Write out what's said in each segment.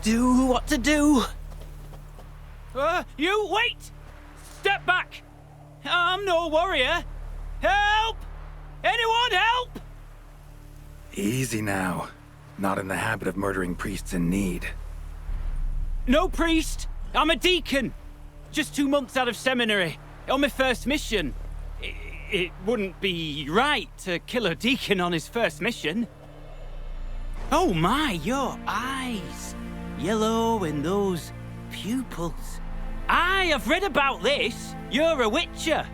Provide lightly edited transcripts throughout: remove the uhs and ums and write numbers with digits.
do, what to do. You, wait! Step back! I'm no warrior. Help! Anyone help? Easy now. Not in the habit of murdering priests in need. No priest. I'm a deacon. Just 2 months out of seminary. On my first mission. It wouldn't be right to kill a deacon on his first mission. Oh my, your eyes. Yellow and those pupils. I've read about this. You're a witcher.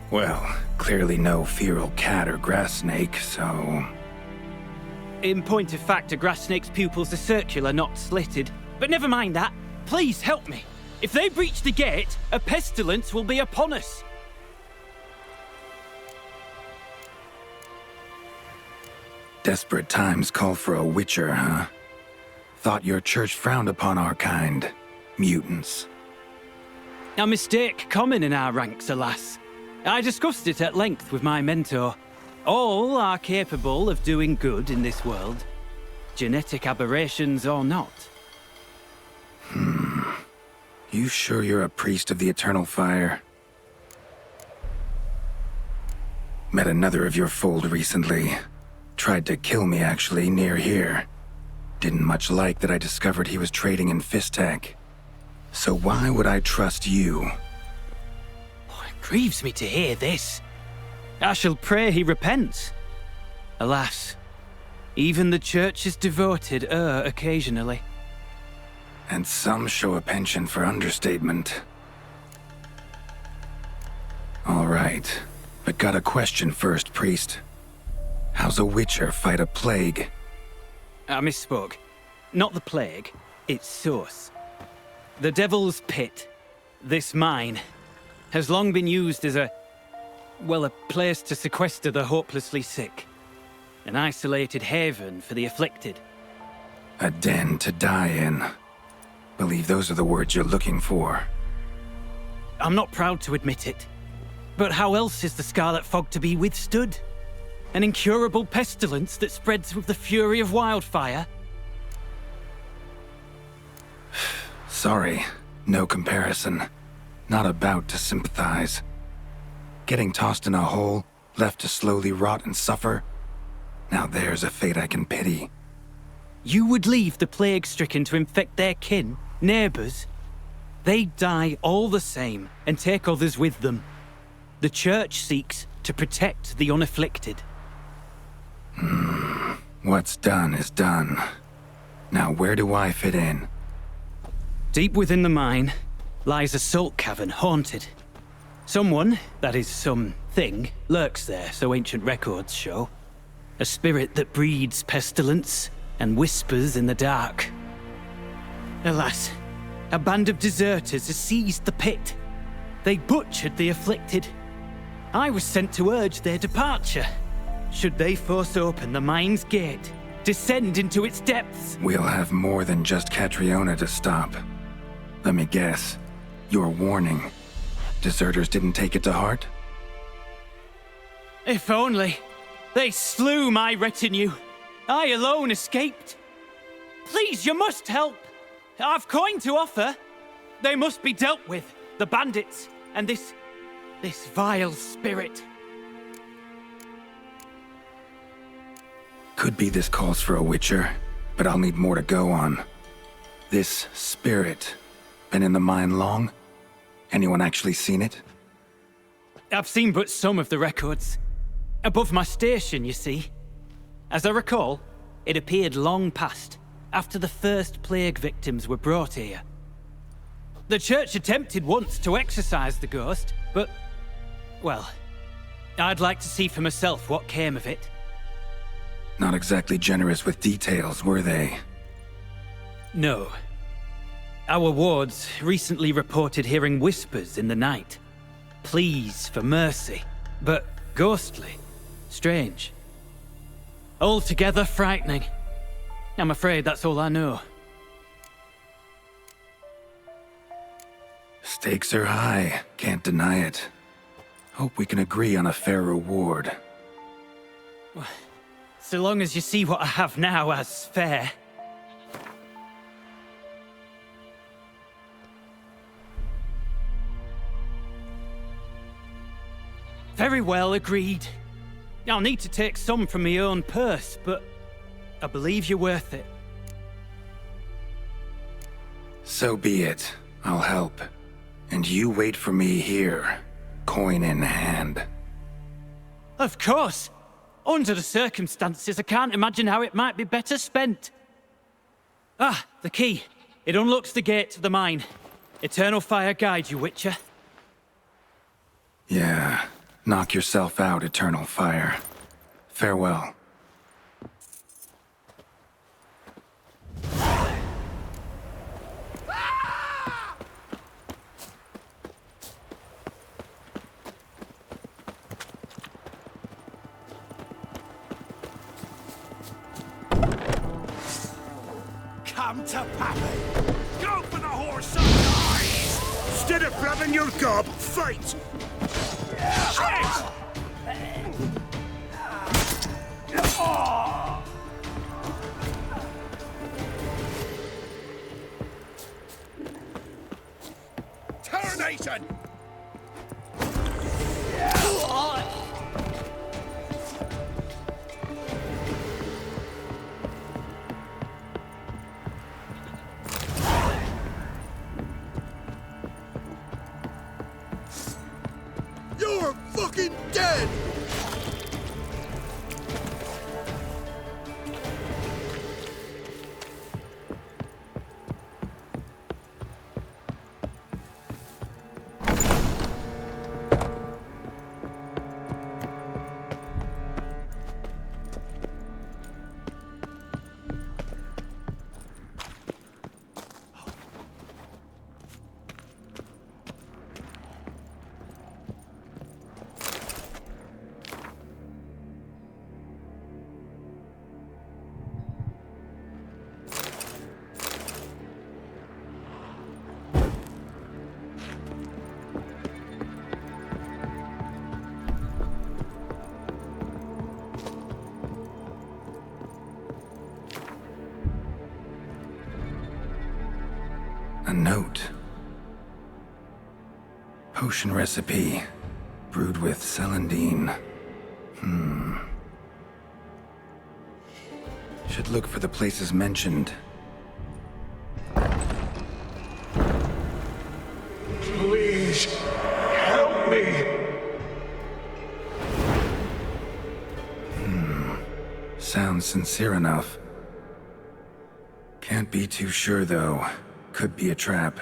Well, clearly no feral cat or grass snake, so... In point of fact, a grass snake's pupils are circular, not slitted. But never mind that. Please help me. If they breach the gate, a pestilence will be upon us. Desperate times call for a witcher, huh? Thought your church frowned upon our kind. Mutants. A mistake common in our ranks, alas. I discussed it at length with my mentor. All are capable of doing good in this world. Genetic aberrations or not. You sure you're a priest of the Eternal Fire? Met another of your fold recently. Tried to kill me, actually, near here. Didn't much like that I discovered he was trading in Fistek. So why would I trust you? Oh, it grieves me to hear this. I shall pray he repents. Alas, even the Church's devoted err occasionally. And some show a penchant for understatement. All right, but got a question first, priest. How's a witcher fight a plague? I misspoke. Not the plague, its source. The Devil's Pit, this mine, has long been used as a place to sequester the hopelessly sick. An isolated haven for the afflicted. A den to die in. Believe those are the words you're looking for. I'm not proud to admit it. But how else is the Scarlet Fog to be withstood? An incurable pestilence that spreads with the fury of wildfire? Sorry, no comparison. Not about to sympathize. Getting tossed in a hole, left to slowly rot and suffer? Now there's a fate I can pity. You would leave the plague-stricken to infect their kin, neighbors? They die all the same and take others with them. The Church seeks to protect the unafflicted. What's done is done. Now where do I fit in? Deep within the mine lies a salt cavern haunted. Someone, that is something, lurks there, so ancient records show. A spirit that breeds pestilence and whispers in the dark. Alas, a band of deserters has seized the pit. They butchered the afflicted. I was sent to urge their departure. Should they force open the mine's gate, descend into its depths? We'll have more than just Catriona to stop. Let me guess. Your warning. Deserters didn't take it to heart? If only. They slew my retinue. I alone escaped. Please, you must help. I've coin to offer. They must be dealt with, the bandits, and this vile spirit. Could be this calls for a witcher, but I'll need more to go on. This spirit, been in the mine long? Anyone actually seen it? I've seen but some of the records. Above my station, you see. As I recall, it appeared long past, after the first plague victims were brought here. The Church attempted once to exorcise the ghost, but, well, I'd like to see for myself what came of it. Not exactly generous with details, were they? No. Our wards recently reported hearing whispers in the night. Pleas for mercy, but ghostly, strange. Altogether frightening. I'm afraid that's all I know. Stakes are high, can't deny it. Hope we can agree on a fair reward. So long as you see what I have now as fair. Very well, agreed. I'll need to take some from my own purse, but I believe you're worth it. So be it. I'll help. And you wait for me here, coin in hand. Of course! Under the circumstances, I can't imagine how it might be better spent. Ah, the key. It unlocks the gate to the mine. Eternal fire guide you, Witcher. Yeah. Knock yourself out, Eternal Fire. Farewell. Come to Pappy! Go for the horse and eyes! Instead of blabbing your gob, fight! Shit! Tarnation! You're fucking dead! A note. Potion recipe. Brewed with celandine. Should look for the places mentioned. Please, help me! Sounds sincere enough. Can't be too sure, though. Could be a trap.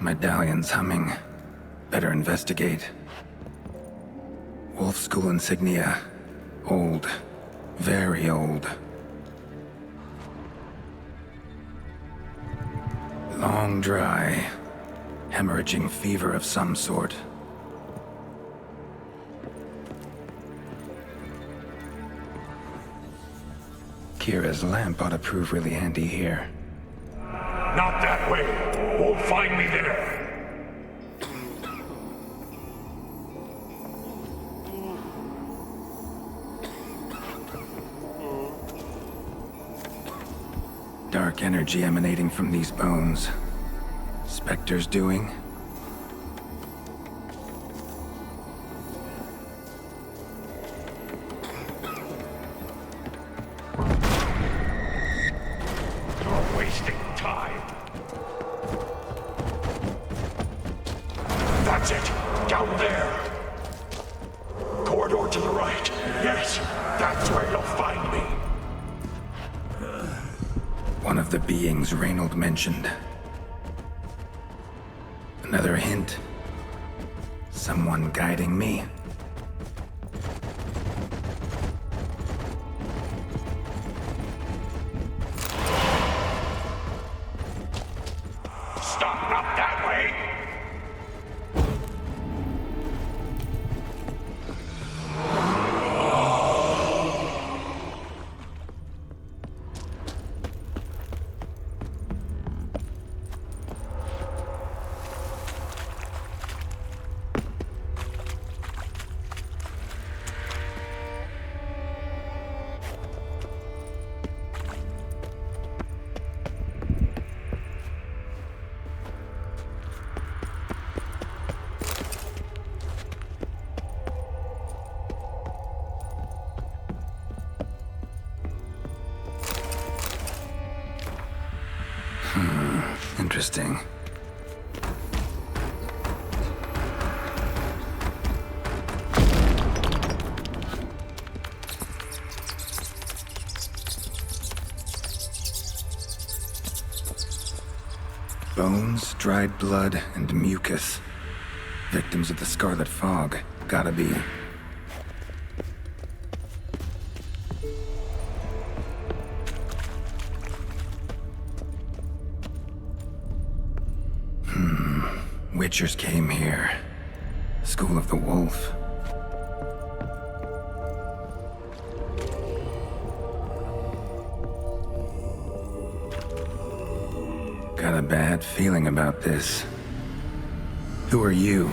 Medallion's humming. Better investigate. Wolf School insignia. Old. Very old. Long dry. Hemorrhaging fever of some sort. Kira's lamp ought to prove really handy here. Not that way! Won't find me there! Dark energy emanating from these bones. Spectre's doing? You're wasting time. That's it. Down there. Corridor to the right. Yes, that's where you'll find me. One of the beings Reynold mentioned. Another hint. Someone guiding me. Stop, not that way! Interesting. Bones, dried blood, and mucus. Victims of the Scarlet Fog. Gotta be. Witchers came here. School of the Wolf. Got a bad feeling about this. Who are you?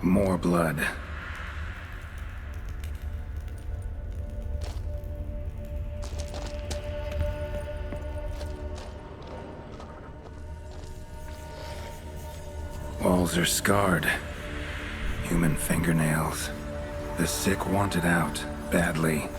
More blood. Walls are scarred. Human fingernails. The sick want it out, badly.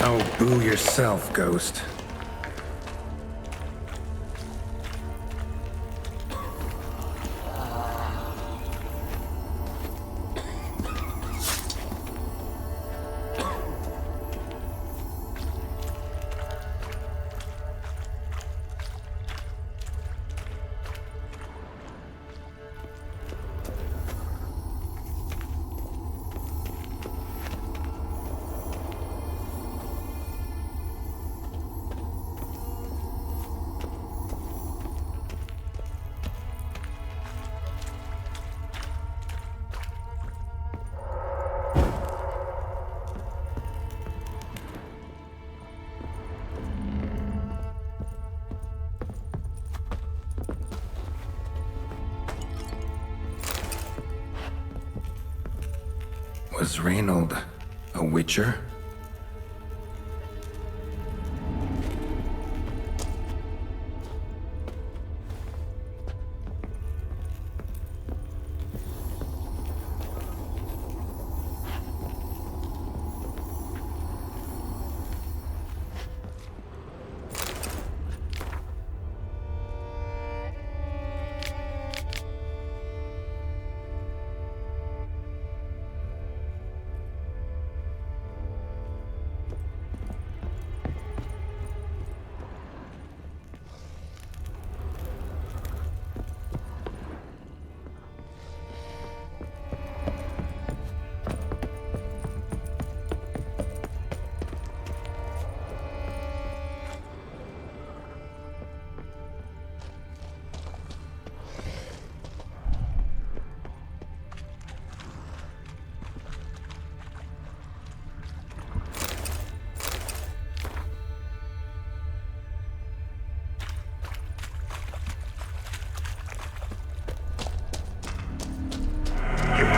Oh, boo yourself, Ghost. Was Reynold a witcher?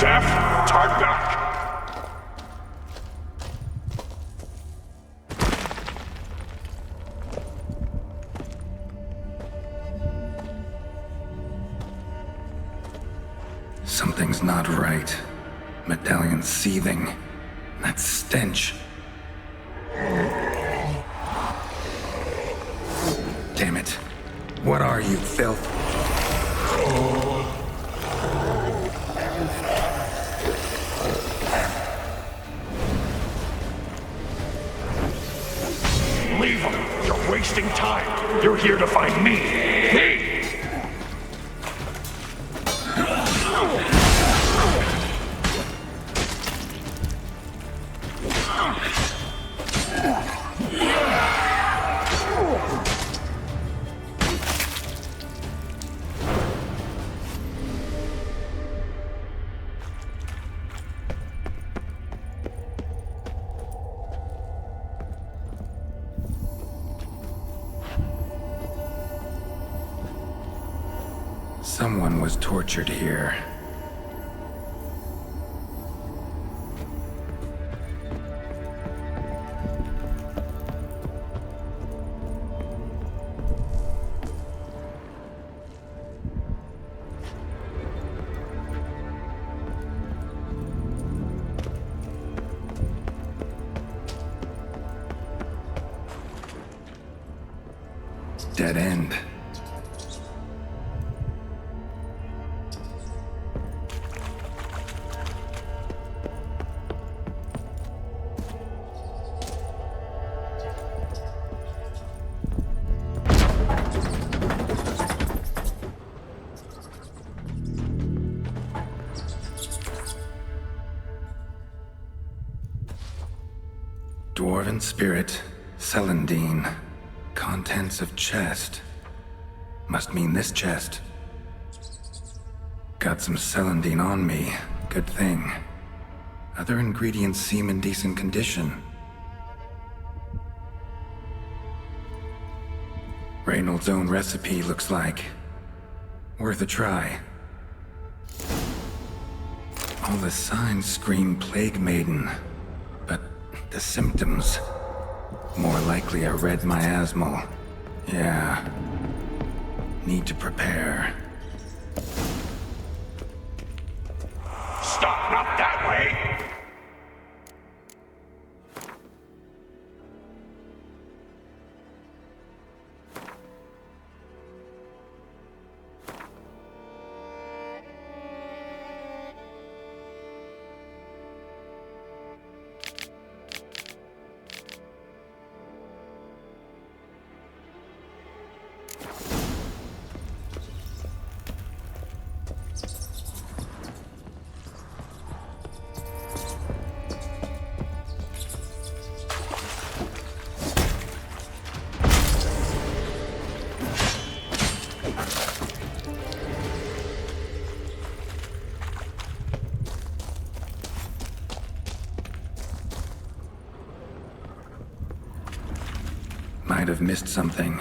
Deaf? Time back. Something's not right. Medallion seething. That stench. Damn it. What are you, filth? Leave him. You're wasting time. You're here to find me. Me! Someone was tortured here. Dead end. Dwarven spirit, Celandine. Contents of chest. Must mean this chest. Got some Celandine on me. Good thing. Other ingredients seem in decent condition. Reynolds' own recipe looks like. Worth a try. All the signs scream Plague Maiden, but the symptoms... more likely a red miasmal. Yeah. Need to prepare. Stop, not that way! Might have missed something.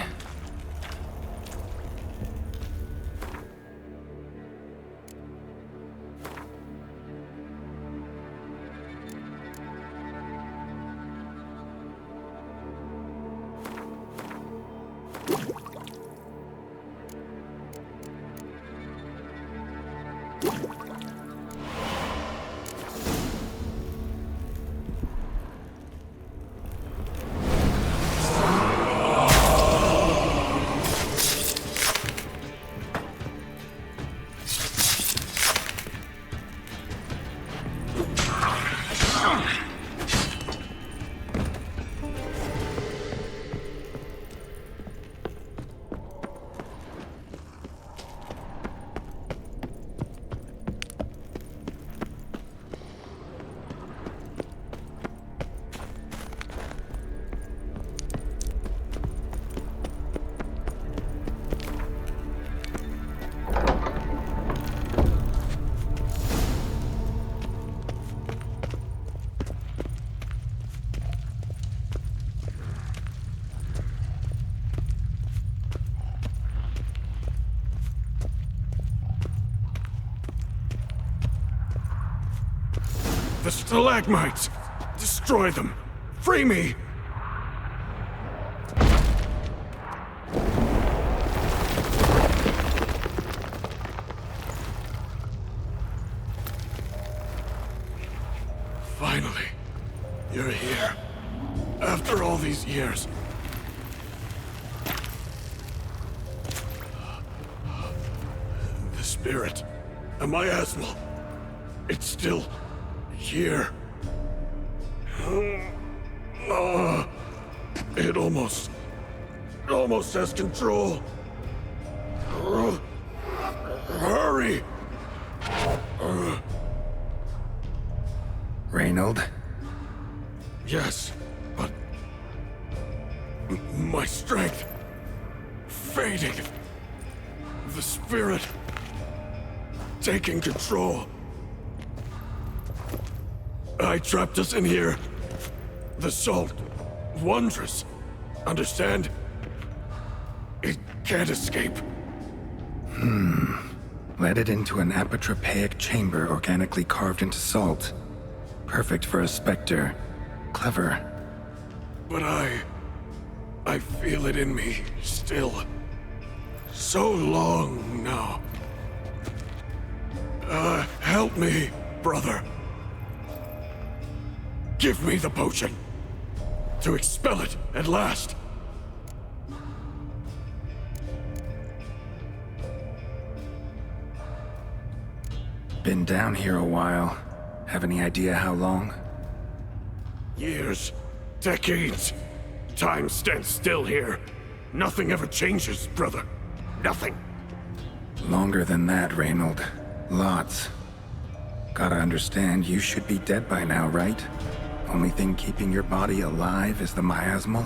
The stalagmites! Destroy them! Free me! Finally, you're here. After all these years. The spirit, a miasmal, it's still here. It almost has control. Hurry! Reynold? Yes, but my strength fading. The spirit taking control. I trapped us in here. The salt, wondrous. Understand? It can't escape. led it into an apotropaic chamber organically carved into salt. Perfect for a specter. Clever. But I feel it in me still. So long now. Help me, brother. Give me the potion. To expel it at last. Been down here a while. Have any idea how long? Years. Decades. Time stands still here. Nothing ever changes, brother. Nothing. Longer than that, Reynold. Lots. Gotta understand, you should be dead by now, right? Only thing keeping your body alive is the miasmal?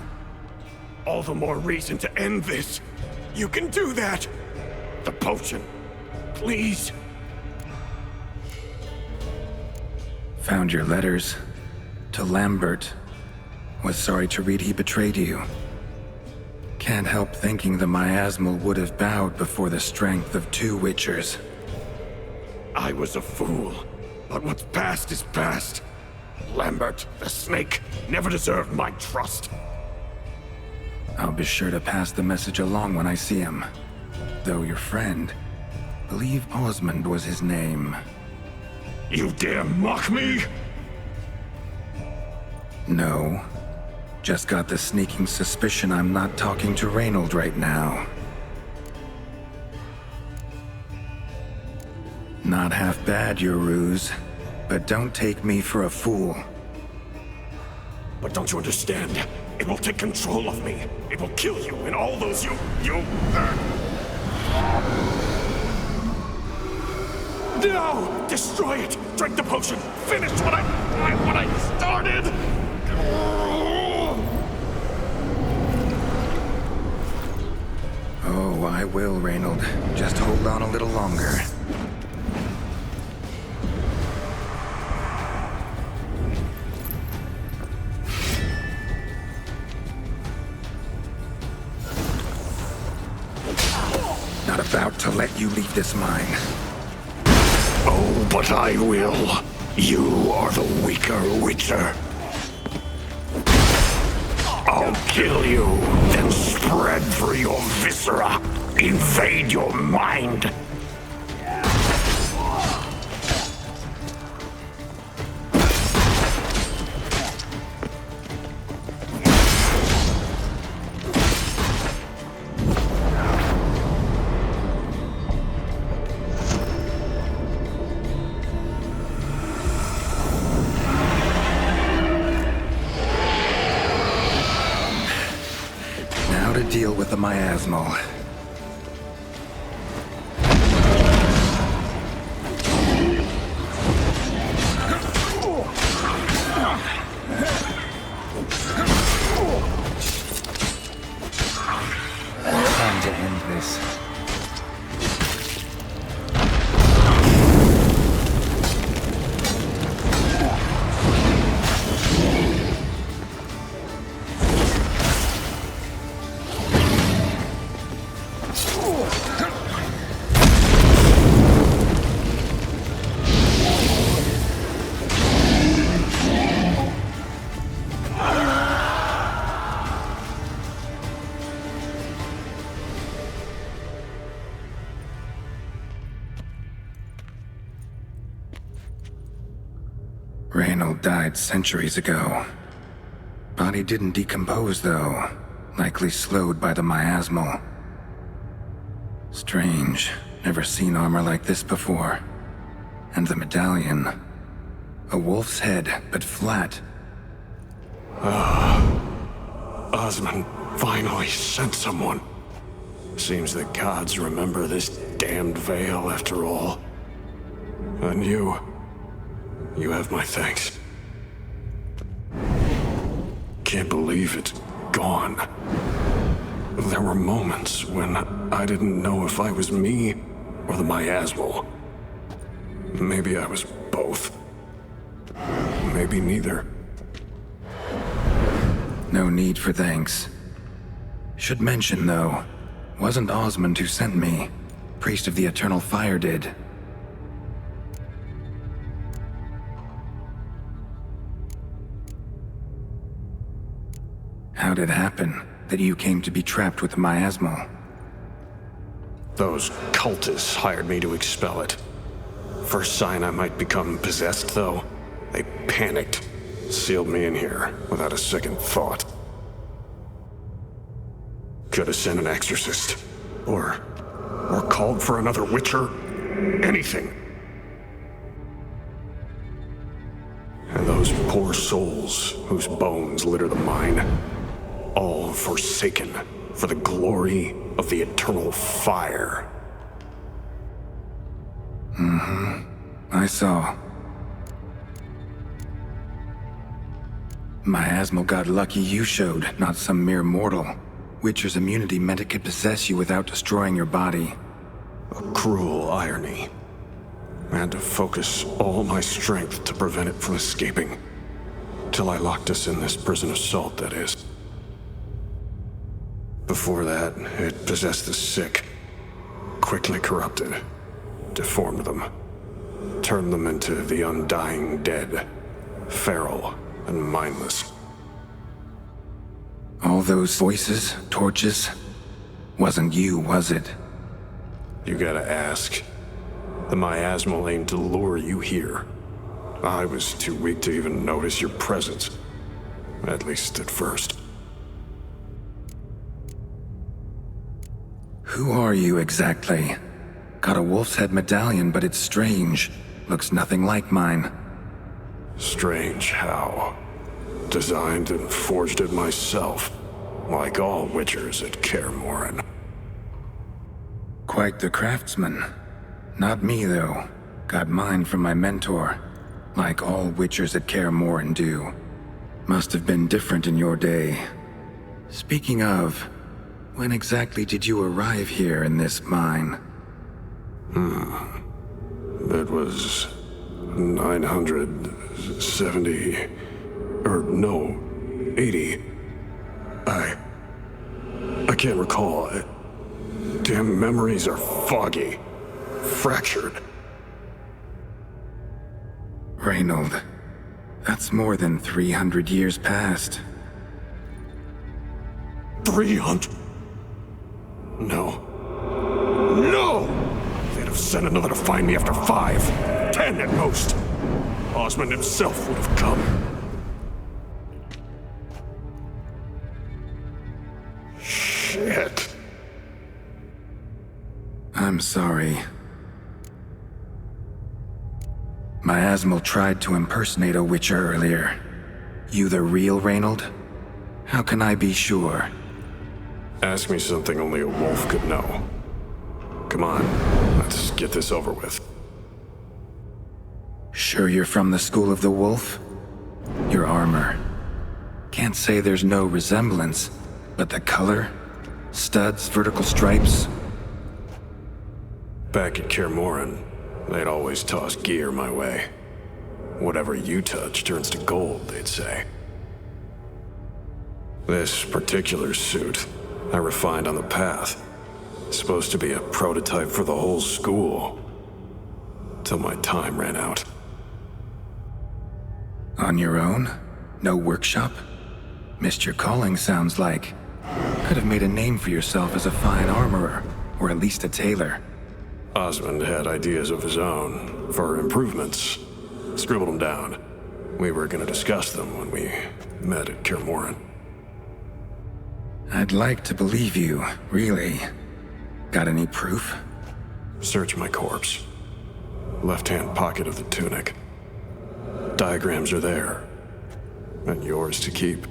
All the more reason to end this. You can do that. The potion. Please. Found your letters. To Lambert. Was sorry to read he betrayed you. Can't help thinking the miasmal would have bowed before the strength of two Witchers. I was a fool. But what's past is past. Lambert, the snake, never deserved my trust. I'll be sure to pass the message along when I see him. Though your friend, believe Osmond was his name. You dare mock me? No. Just got the sneaking suspicion I'm not talking to Reynold right now. Not half bad, your ruse. But don't take me for a fool. But don't you understand? It will take control of me. It will kill you and all those you... No! Destroy it! Drink the potion! Finish what I started! Oh, I will, Reynold. Just hold on a little longer. Not about to let you leave this mine. Oh, but I will. You are the weaker Witcher. I'll kill you, then spread through your viscera. Invade your mind. Now to deal with the miasmal. Time to end this. Reynold died centuries ago. Body didn't decompose, though. Likely slowed by the miasmal. Strange. Never seen armor like this before. And the medallion. A wolf's head, but flat. Osmond finally sent someone. Seems the gods remember this damned veil after all. And you have my thanks. Can't believe it's gone. There were moments when I didn't know if I was me or the miasmal. Maybe I was both. Maybe neither. No need for thanks. Should mention, though, wasn't Osmond who sent me. priest of the Eternal Fire did. How did it happen that you came to be trapped with the Miasmal? Those cultists hired me to expel it. First sign I might become possessed, though, they panicked, sealed me in here without a second thought. Could have sent an exorcist, or called for another witcher, anything. And those poor souls whose bones litter the mine, all forsaken for the glory of the Eternal Fire. I saw. Miasmal got lucky you showed, not some mere mortal. Witcher's immunity meant it could possess you without destroying your body. A cruel irony. I had to focus all my strength to prevent it from escaping. Till I locked us in this prison assault, that is. Before that, it possessed the sick, quickly corrupted, deformed them, turned them into the undying dead, feral and mindless. All those voices, torches, wasn't you, was it? You gotta ask. The Miasmal aimed to lure you here. I was too weak to even notice your presence. At least at first. Who are you exactly? Got a wolf's head medallion, but it's strange. Looks nothing like mine. Strange how. Designed and forged it myself, like all witchers at Kaer Morhen. Quite the craftsman. Not me, though. Got mine from my mentor, like all witchers at Kaer Morhen do. Must have been different in your day. Speaking of, when exactly did you arrive here in this mine? It was 970... or no, 80. I can't recall. Damn memories are foggy. Fractured. Reynold, that's more than 300 years past. 300? No. No! They'd have sent another to find me after 5, 10 at most. Osmond himself would have come. Shit. I'm sorry. Miasmal tried to impersonate a witcher earlier. You the real Reynold? How can I be sure? Ask me something only a wolf could know. Come on, let's get this over with. Sure you're from the School of the Wolf? Your armor. Can't say there's no resemblance, but the color? Studs, vertical stripes? Back at Kaer Morhen, they'd always toss gear my way. Whatever you touch turns to gold, they'd say. This particular suit, I refined on the path. Supposed to be a prototype for the whole school. Till my time ran out. On your own? No workshop? Missed your calling, sounds like. Could have made a name for yourself as a fine armorer, or at least a tailor. Osmond had ideas of his own, for improvements. Scribbled them down. We were gonna discuss them when we met at Kaer Morhen. I'd like to believe you, really. Got any proof? Search my corpse. Left-hand pocket of the tunic. Diagrams are there. And yours to keep.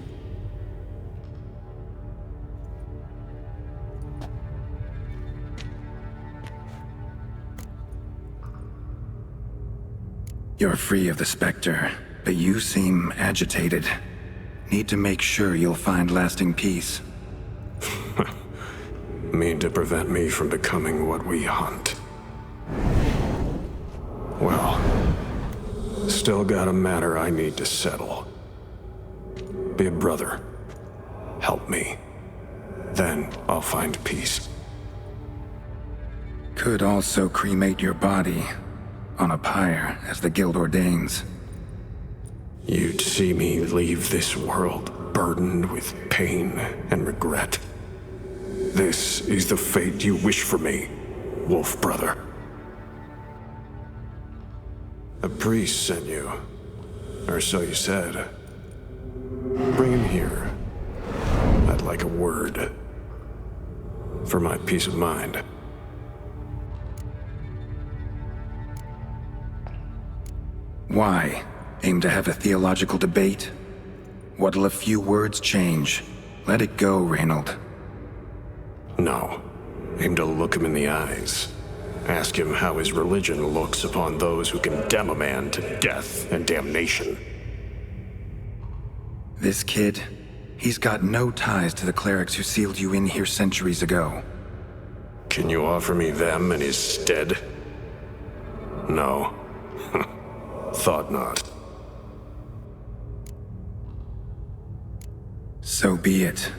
You're free of the Spectre, but you seem agitated. Need to make sure you'll find lasting peace. Mean to prevent me from becoming what we hunt. Well, still got a matter I need to settle. Be a brother. Help me. Then I'll find peace. could also cremate your body on a pyre as the guild ordains. You'd see me leave this world burdened with pain and regret. This is the fate you wish for me, Wolf Brother. A priest sent you, or so you said. Bring him here. I'd like a word. For my peace of mind. Why? Aim to have a theological debate? What'll a few words change? Let it go, Reynold. No. Aim to look him in the eyes. Ask him how his religion looks upon those who condemn a man to death and damnation. This kid, he's got no ties to the clerics who sealed you in here centuries ago. Can you offer me them in his stead? No. Thought not. So be it.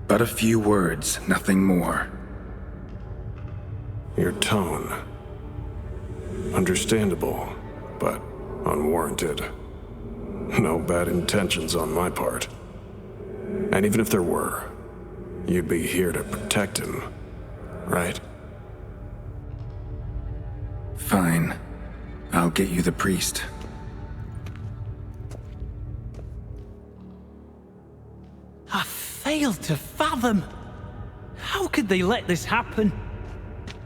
But a few words, nothing more. Your tone. Understandable, but unwarranted. No bad intentions on my part. And even if there were, you'd be here to protect him, right? Fine. I'll get you the priest. I failed to fathom. How could they let this happen?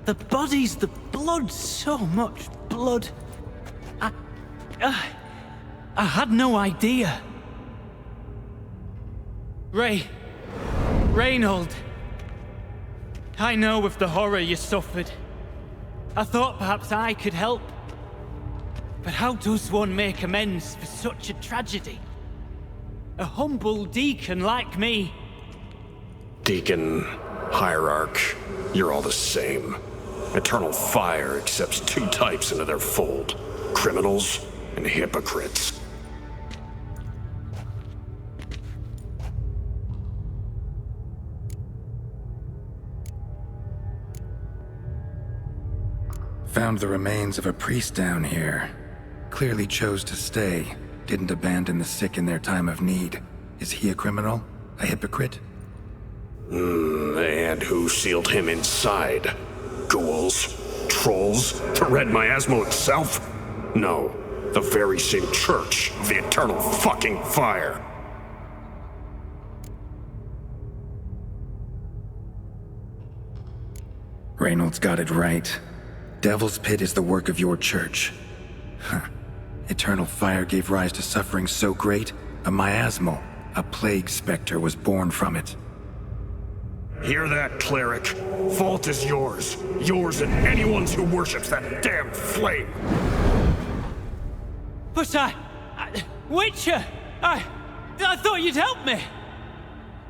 The bodies, the blood, so much blood. I had no idea. Reynold. I know of the horror you suffered. I thought perhaps I could help. But how does one make amends for such a tragedy? A humble deacon like me. Deacon, hierarch, you're all the same. Eternal Fire accepts two types into their fold. Criminals and hypocrites. Found the remains of a priest down here. Clearly chose to stay. Didn't abandon the sick in their time of need. Is he a criminal? A hypocrite? And who sealed him inside? Ghouls? Trolls? The Red Miasmal itself? No, the very same church of the Eternal fucking Fire. Reynolds got it right. Devil's Pit is the work of your church. Huh. Eternal Fire gave rise to suffering so great, a miasmal, a plague specter was born from it. Hear that, cleric? Fault is yours. Yours and anyone's who worships that damn flame. But Witcher! I thought you'd help me!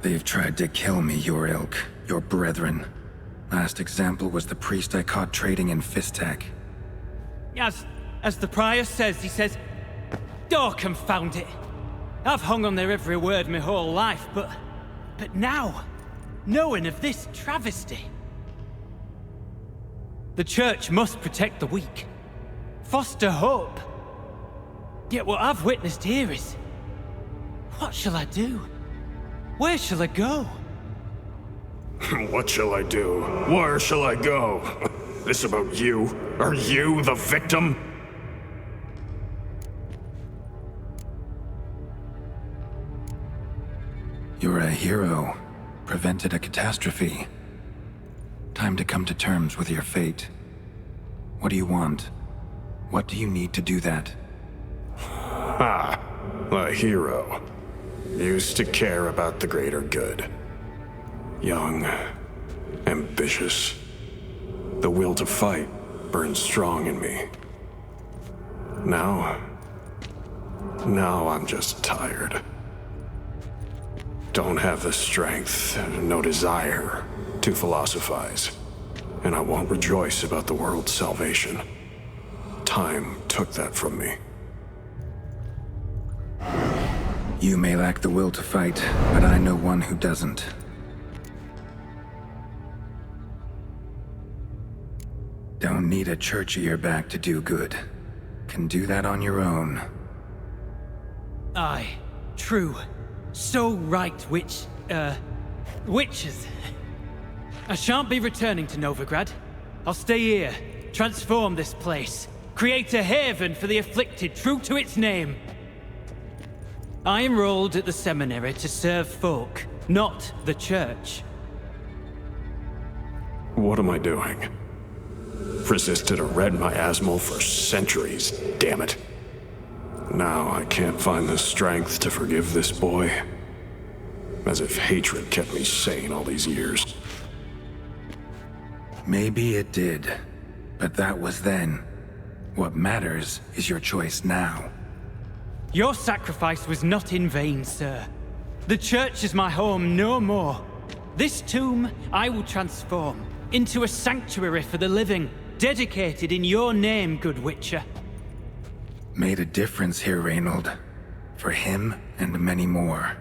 They've tried to kill me, your ilk, your brethren. Last example was the priest I caught trading in Fistak. As the prior says, he says, oh, confound it. I've hung on their every word my whole life, but now, knowing of this travesty. The church must protect the weak, foster hope. Yet what I've witnessed here is, what shall I do? Where shall I go? What shall I do? Where shall I go? This about you? Are you the victim? You're a hero. Prevented a catastrophe. Time to come to terms with your fate. What do you want? What do you need to do that? Ah, a hero. Used to care about the greater good. Young, ambitious. The will to fight burns strong in me. Now I'm just tired. Don't have the strength, no desire to philosophize. And I won't rejoice about the world's salvation. Time took that from me. You may lack the will to fight, but I know one who doesn't. don't need a church at your back to do good. Can do that on your own. Aye, true. So right, witches. I shan't be returning to Novigrad. I'll stay here, transform this place, create a haven for the afflicted true to its name. I enrolled at the seminary to serve folk, not the church. What am I doing? Resisted a red miasmal for centuries, damn it. Now I can't find the strength to forgive this boy. As if hatred kept me sane all these years. Maybe it did, but that was then. What matters is your choice now. Your sacrifice was not in vain, sir. The church is my home no more. This tomb I will transform into a sanctuary for the living, dedicated in your name, good Witcher. Made a difference here, Reynold. For him and many more.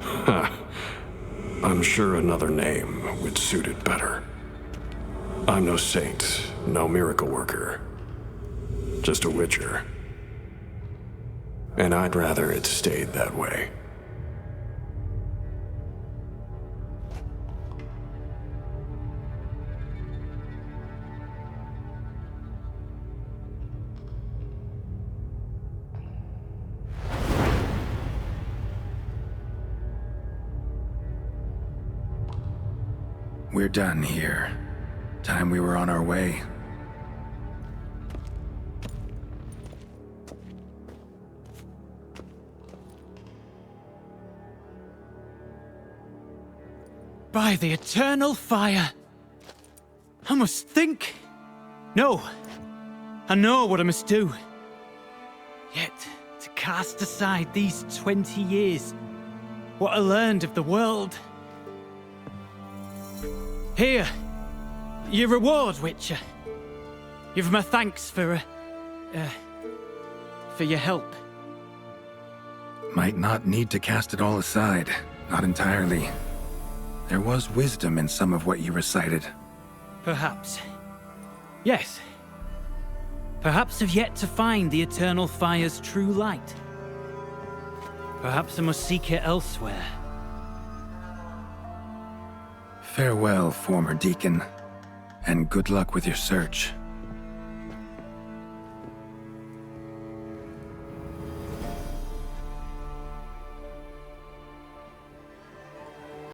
I'm sure another name would suit it better. I'm no saint, no miracle worker. Just a Witcher. And I'd rather it stayed that way. We're done here. Time we were on our way. By the eternal fire! I must think. No. I know what I must do. Yet, to cast aside these 20 years, what I learned of the world. Here, your reward, Witcher. You've my thanks for your help. Might not need to cast it all aside. Not entirely. There was wisdom in some of what you recited. Perhaps. Yes. Perhaps I've yet to find the eternal fire's true light. Perhaps I must seek it elsewhere. Farewell, former deacon, and good luck with your search.